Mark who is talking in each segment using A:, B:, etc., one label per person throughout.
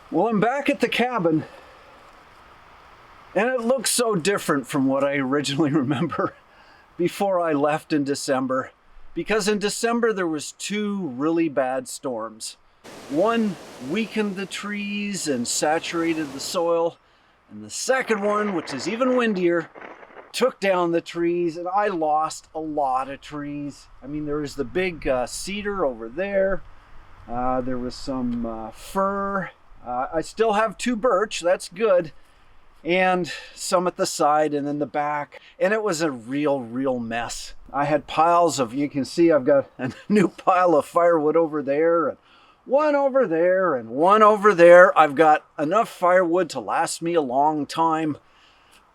A: Well, I'm back at the cabin, and it looks so different from what I originally remember before I left in December. Because in December there was two really bad storms. One weakened the trees and saturated the soil, and the second one, which is even windier, took down the trees, and I lost a lot of trees. I mean, there was the big cedar over there. There was some fir. I still have two birch, that's good. And some at the side and in the back. And it was a real mess. I had piles of, you can see I've got a new pile of firewood over there, and one over there, and one over there. I've got enough firewood to last me a long time.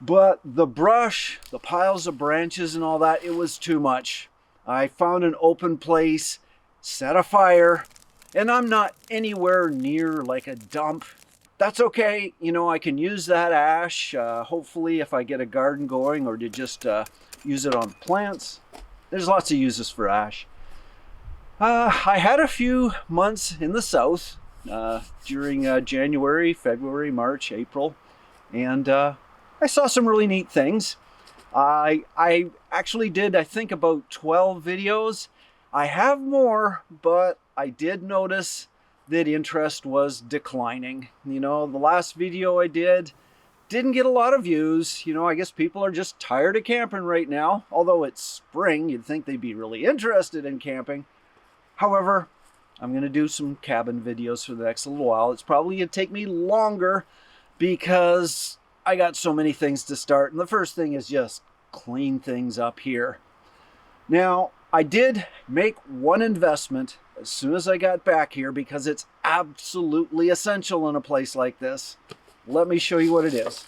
A: But the brush, the piles of branches and all that, it was too much. I found an open place, set a fire, and I'm not anywhere near like a dump. That's okay, you know, I can use that ash, hopefully if I get a garden going, or to just use it on plants. There's lots of uses for ash. I had a few months in the south during January, February, March, April, and I saw some really neat things. I actually did, I think, about 12 videos. I have more, but I did notice that interest was declining. You know, the last video I did didn't get a lot of views. You know, I guess people are just tired of camping right now. Although it's spring, you'd think they'd be really interested in camping. However, I'm going to do some cabin videos for the next little while. It's probably going to take me longer because I got so many things to start. And the first thing is just clean things up here. Now, I did make one investment as soon as I got back here because it's absolutely essential in a place like this. Let me show you what it is.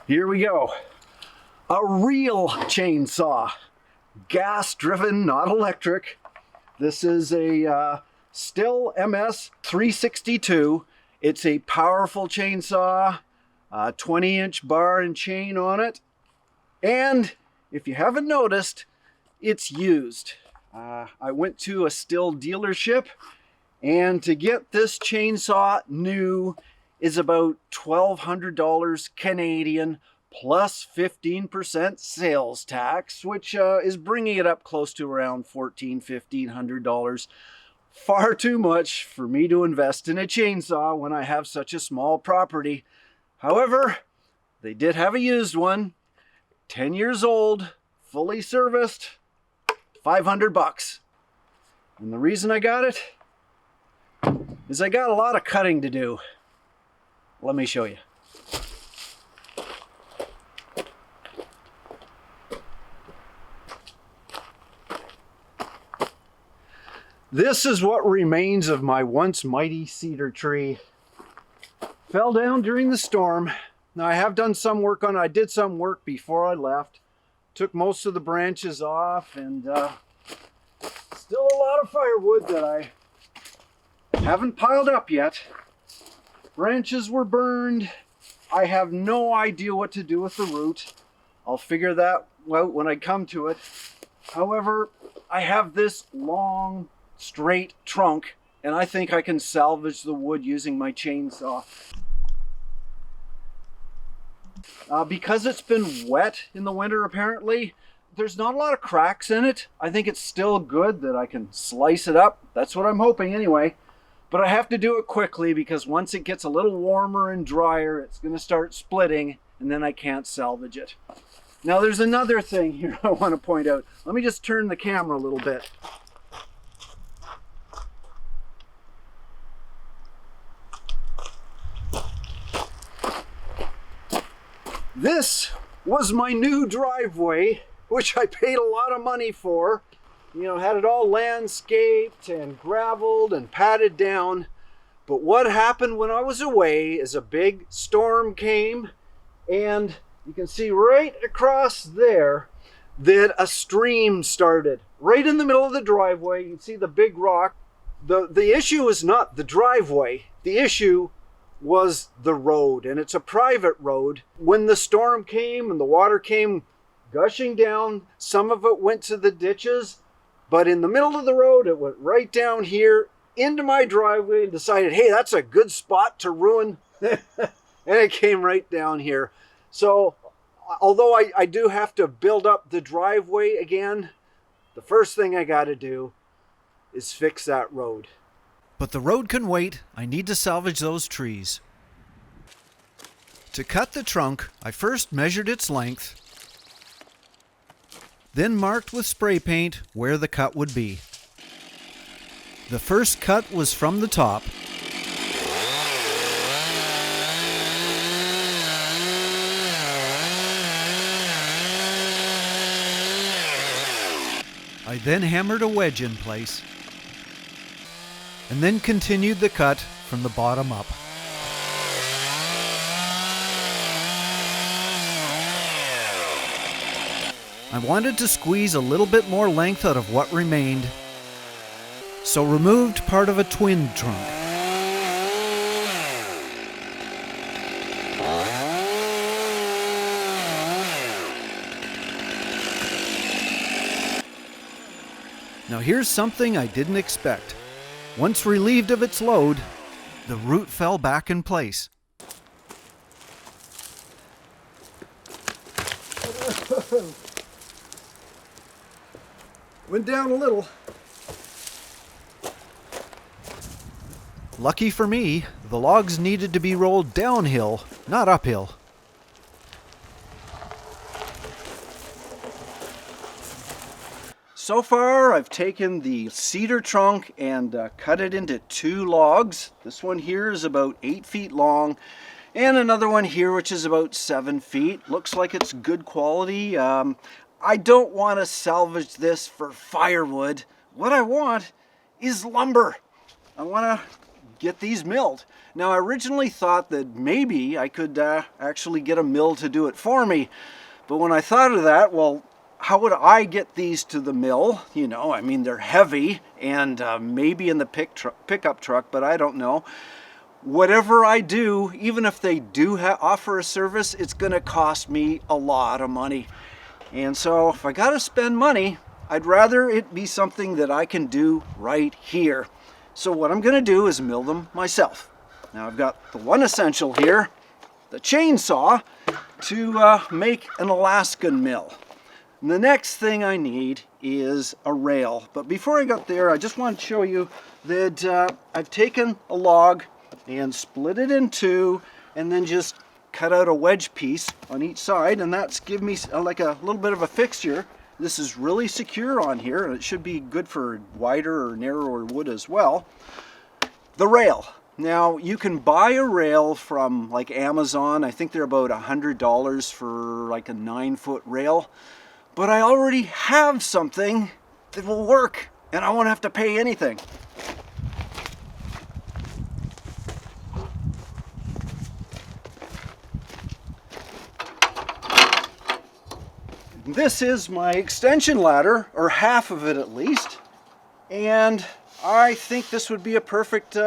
A: Here we go. A real chainsaw. Gas driven, not electric. This is a Stihl MS 362. It's a powerful chainsaw, 20-inch bar and chain on it. And if you haven't noticed, it's used. I went to a Stihl dealership, and to get this chainsaw new is about $1,200 Canadian plus 15% sales tax, which is bringing it up close to around $1,400-$1,500. Far too much for me to invest in a chainsaw when I have such a small property. However, they did have a used one, 10 years old, fully serviced, $500. And the reason I got it is I got a lot of cutting to do. Let me show you. This is what remains of my once mighty cedar tree. Fell down during the storm. Now I have done some work on it. I did some work before I left. Took most of the branches off, and still a lot of firewood that I haven't piled up yet. Branches were burned. I have no idea what to do with the root. I'll figure that out when I come to it. However, I have this long, straight trunk, and I think I can salvage the wood using my chainsaw. Because it's been wet in the winter, apparently, there's not a lot of cracks in it. I think it's still good that I can slice it up. That's what I'm hoping anyway. But I have to do it quickly because once it gets a little warmer and drier, it's going to start splitting, and then I can't salvage it. Now there's another thing here I want to point out. Let me just turn the camera a little bit. This was my new driveway, which I paid a lot of money for. You know, had it all landscaped and graveled and patted down. But what happened when I was away is a big storm came, and you can see right across there, that a stream started right in the middle of the driveway. You can see the big rock. The issue is not the driveway. The issue was the road, and it's a private road. When the storm came and the water came gushing down, some of it went to the ditches, but in the middle of the road, it went right down here into my driveway and decided, hey, that's a good spot to ruin. And it came right down here. So although I do have to build up the driveway again, the first thing I got to do is fix that road.
B: But the road can wait. I need to salvage those trees. To cut the trunk, I first measured its length, then marked with spray paint where the cut would be. The first cut was from the top. I then hammered a wedge in place, and then continued the cut from the bottom up. I wanted to squeeze a little bit more length out of what remained, so removed part of a twin trunk. Now here's something I didn't expect. Once relieved of its load, the root fell back in place.
A: Went down a little.
B: Lucky for me, the logs needed to be rolled downhill, not uphill.
A: So far, I've taken the cedar trunk and cut it into 2 logs. This one here is about 8 feet long, and another one here which is about 7 feet. Looks like it's good quality. I don't want to salvage this for firewood. What I want is lumber. I want to get these milled. Now, I originally thought that maybe I could actually get a mill to do it for me, but when I thought of that, well, how would I get these to the mill? You know, I mean, they're heavy and maybe in the pickup truck, but I don't know. Whatever I do, even if they do offer a service, it's going to cost me a lot of money. And so if I got to spend money, I'd rather it be something that I can do right here. So what I'm going to do is mill them myself. Now I've got the one essential here, the chainsaw, to make an Alaskan mill. And the next thing I need is a rail. But before I got there, I just want to show you that I've taken a log and split it in 2 and then just cut out a wedge piece on each side, and that's give me like a little bit of a fixture. This is really secure on here, and it should be good for wider or narrower wood as well. The rail. Now, you can buy a rail from like Amazon. I think they're about $100 for like a 9-foot rail. But I already have something that will work, and I won't have to pay anything. This is my extension ladder, or half of it at least, and I think this would be a perfect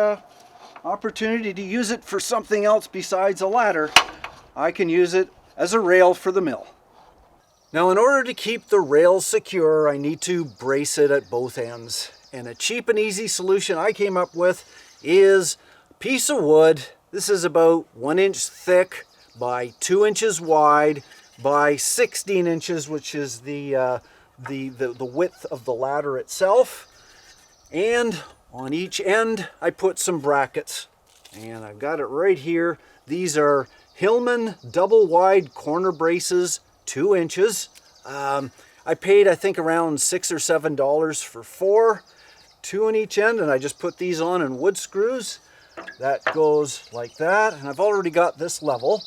A: opportunity to use it for something else besides a ladder. I can use it as a rail for the mill. Now, in order to keep the rail secure, I need to brace it at both ends. And a cheap and easy solution I came up with is a piece of wood. This is about 1 inch thick by 2 inches wide by 16 inches, which is the width of the ladder itself. And on each end, I put some brackets. And I've got it right here. These are Hillman double wide corner braces, 2 inches. I paid, I think, around $6 or $7 for 4, 2 on each end, and I just put these on in wood screws. That goes like that, and I've already got this level.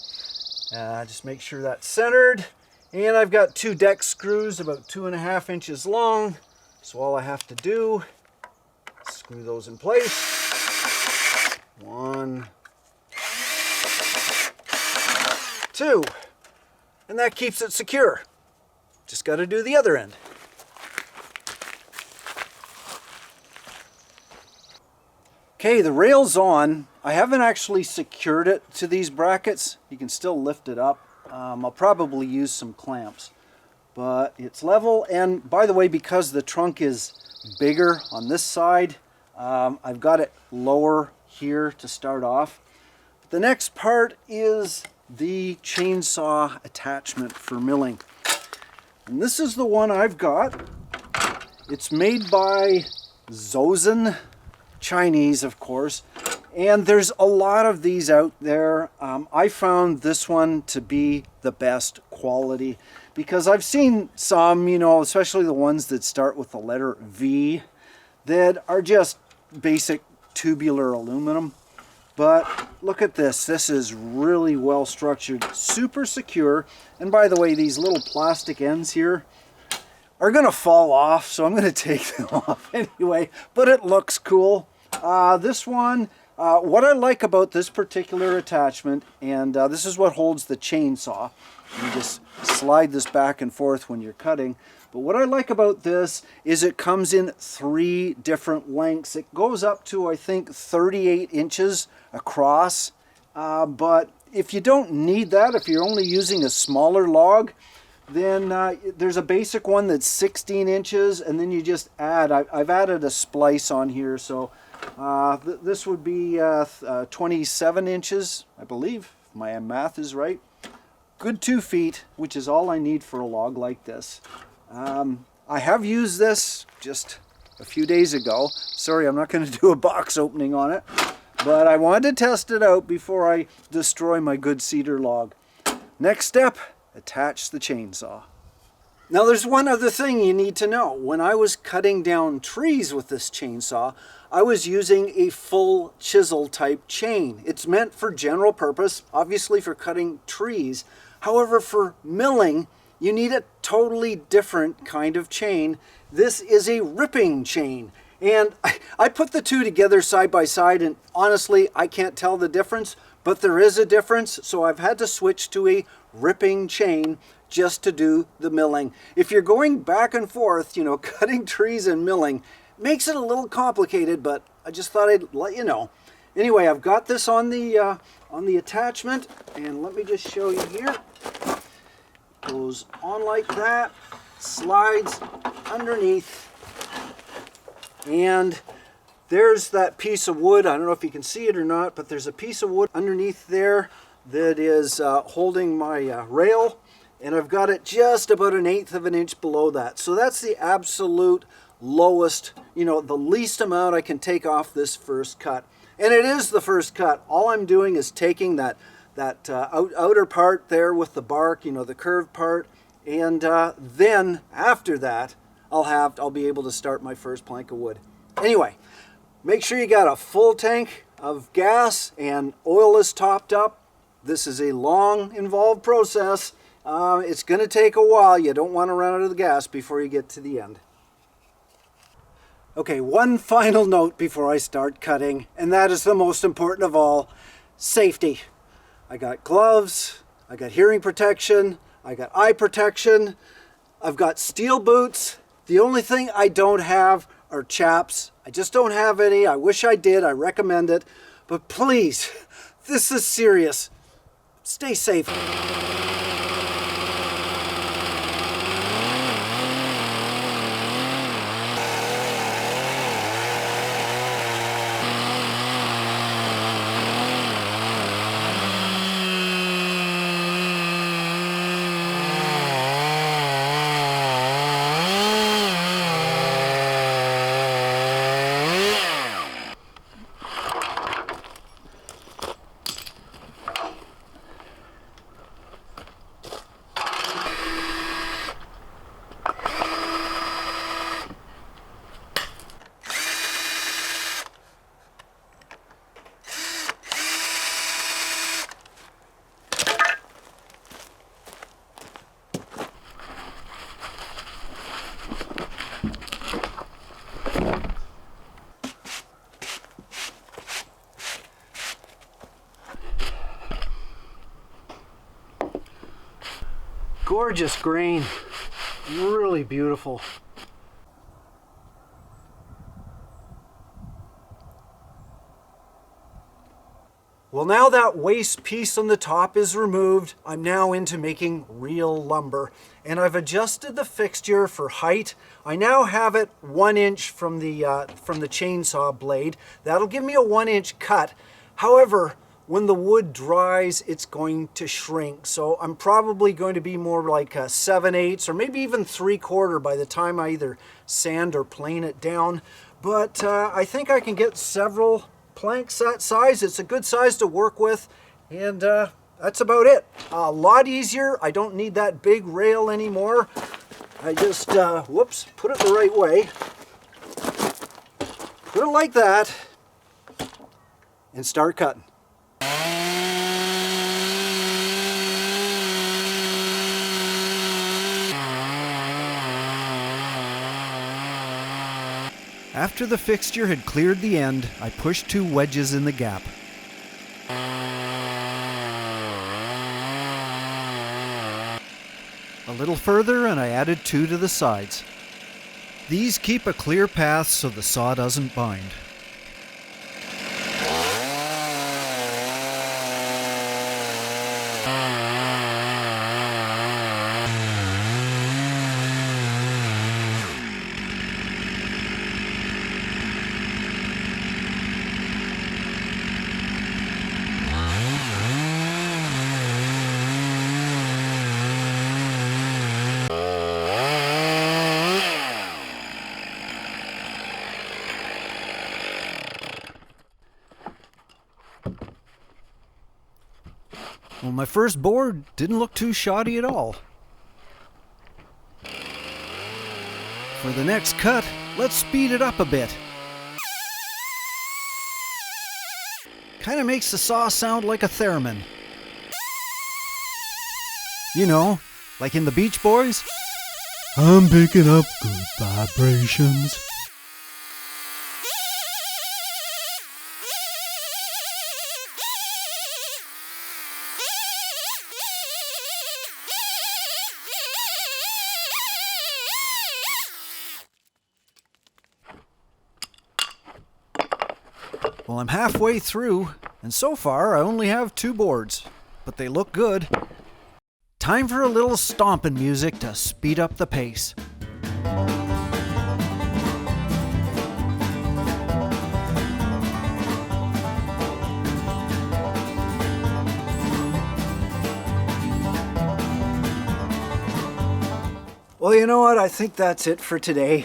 A: Just make sure that's centered. And I've got 2 deck screws about 2.5 inches long. So all I have to do is screw those in place. 1, 2. And that keeps it secure. Just got to do the other end. Okay, the rail's on. I haven't actually secured it to these brackets. You can still lift it up. I'll probably use some clamps, but it's level. And by the way, because the trunk is bigger on this side, I've got it lower here to start off. The next part is the chainsaw attachment for milling. And this is the one I've got. It's made by Zosen, Chinese, of course, and there's a lot of these out there. I found this one to be the best quality because I've seen some, you know, especially the ones that start with the letter V, that are just basic tubular aluminum. But look at this. This is really well structured, super secure. And by the way, these little plastic ends here are going to fall off, so I'm going to take them off anyway, but it looks cool. This one, what I like about this particular attachment, and this is what holds the chainsaw. You just slide this back and forth when you're cutting. But what I like about this is it comes in 3 different lengths. It goes up to, I think, 38 inches across. But if you don't need that, if you're only using a smaller log, then there's a basic one that's 16 inches, and then you just add, I've added a splice on here, so this would be 27 inches, I believe, if my math is right. Good 2 feet, which is all I need for a log like this. I have used this just a few days ago. Sorry, I'm not going to do a box opening on it, but I wanted to test it out before I destroy my good cedar log. Next step, attach the chainsaw. Now there's one other thing you need to know. When I was cutting down trees with this chainsaw, I was using a full chisel type chain. It's meant for general purpose, obviously for cutting trees. However, for milling, you need a totally different kind of chain. This is a ripping chain. And I put the two together side by side, and honestly, I can't tell the difference, but there is a difference, so I've had to switch to a ripping chain just to do the milling. If you're going back and forth, you know, cutting trees and milling, makes it a little complicated, but I just thought I'd let you know. Anyway, I've got this on the attachment, and let me just show you here. Goes on like that, slides underneath, and there's that piece of wood. I don't know if you can see it or not, but there's a piece of wood underneath there that is holding my rail, and I've got it just about 1/8 of an inch below that. So that's the absolute lowest, you know, the least amount I can take off this first cut. And it is the first cut. All I'm doing is taking that outer part there with the bark, you know, the curved part, and then after that I'll be able to start my first plank of wood. Anyway, make sure you got a full tank of gas and oil is topped up. This is a long, involved process. It's going to take a while. You don't want to run out of the gas before you get to the end. Okay, one final note before I start cutting, and that is the most important of all: safety. I got gloves, I got hearing protection, I got eye protection, I've got steel boots. The only thing I don't have are chaps. I just don't have any. I wish I did. I recommend it. But please, this is serious. Stay safe. Gorgeous grain. Really beautiful. Well, now that waste piece on the top is removed, I'm now into making real lumber. And I've adjusted the fixture for height. I now have it 1 inch from the chainsaw blade. That'll give me a 1 inch cut. However, when the wood dries, it's going to shrink. So I'm probably going to be more like a 7/8 or maybe even 3/4 by the time I either sand or plane it down. But I think I can get several planks that size. It's a good size to work with, and that's about it. A lot easier. I don't need that big rail anymore. I just whoops, put it the right way, put it like that, and start cutting.
B: After the fixture had cleared the end, I pushed 2 wedges in the gap. A little further and I added 2 to the sides. These keep a clear path so the saw doesn't bind. Well, my first board didn't look too shoddy at all. For the next cut, let's speed it up a bit. Kind of makes the saw sound like a theremin. You know, like in the Beach Boys. I'm picking up good vibrations. Well, I'm halfway through, and so far I only have 2 boards, but they look good. Time for a little stomping music to speed up the pace.
A: Well, you know what? I think that's it for today.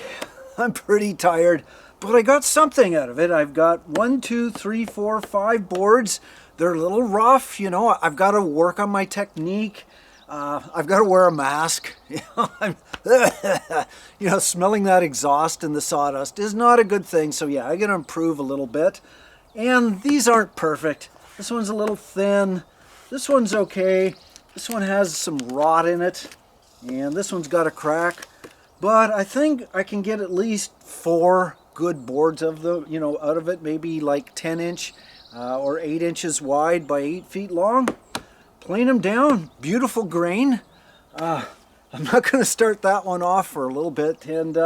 A: I'm pretty tired, but I got something out of it. I've got 1, 2, 3, 4, 5 boards. They're a little rough, you know. I've got to work on my technique. I've got to wear a mask. Smelling that exhaust and the sawdust is not a good thing. So yeah, I'm going to improve a little bit. And these aren't perfect. This one's a little thin. This one's okay. This one has some rot in it. And this one's got a crack. But I think I can get at least 4 good boards of out of it. Maybe like 10 inch or 8 inches wide by 8 feet long. Plane them down, beautiful grain. I'm not going to start that one off for a little bit, and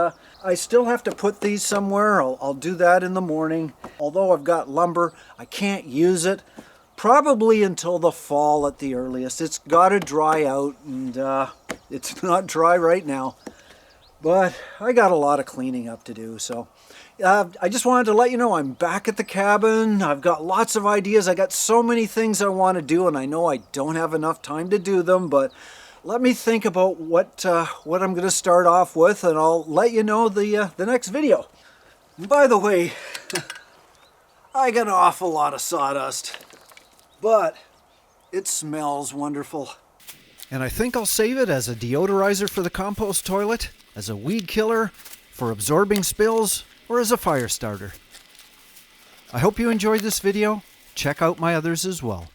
A: I still have to put these somewhere. I'll do that in the morning. Although I've got lumber, I can't use it probably until the fall at the earliest. It's got to dry out, and it's not dry right now. But I got a lot of cleaning up to do, so I just wanted to let you know I'm back at the cabin. I've got lots of ideas. I got so many things I want to do, and I know I don't have enough time to do them, but let me think about what I'm going to start off with, and I'll let you know the next video. And by the way, I got an awful lot of sawdust, but it smells wonderful.
B: And I think I'll save it as a deodorizer for the compost toilet, as a weed killer, for absorbing spills, or as a fire starter. I hope you enjoyed this video. Check out my others as well.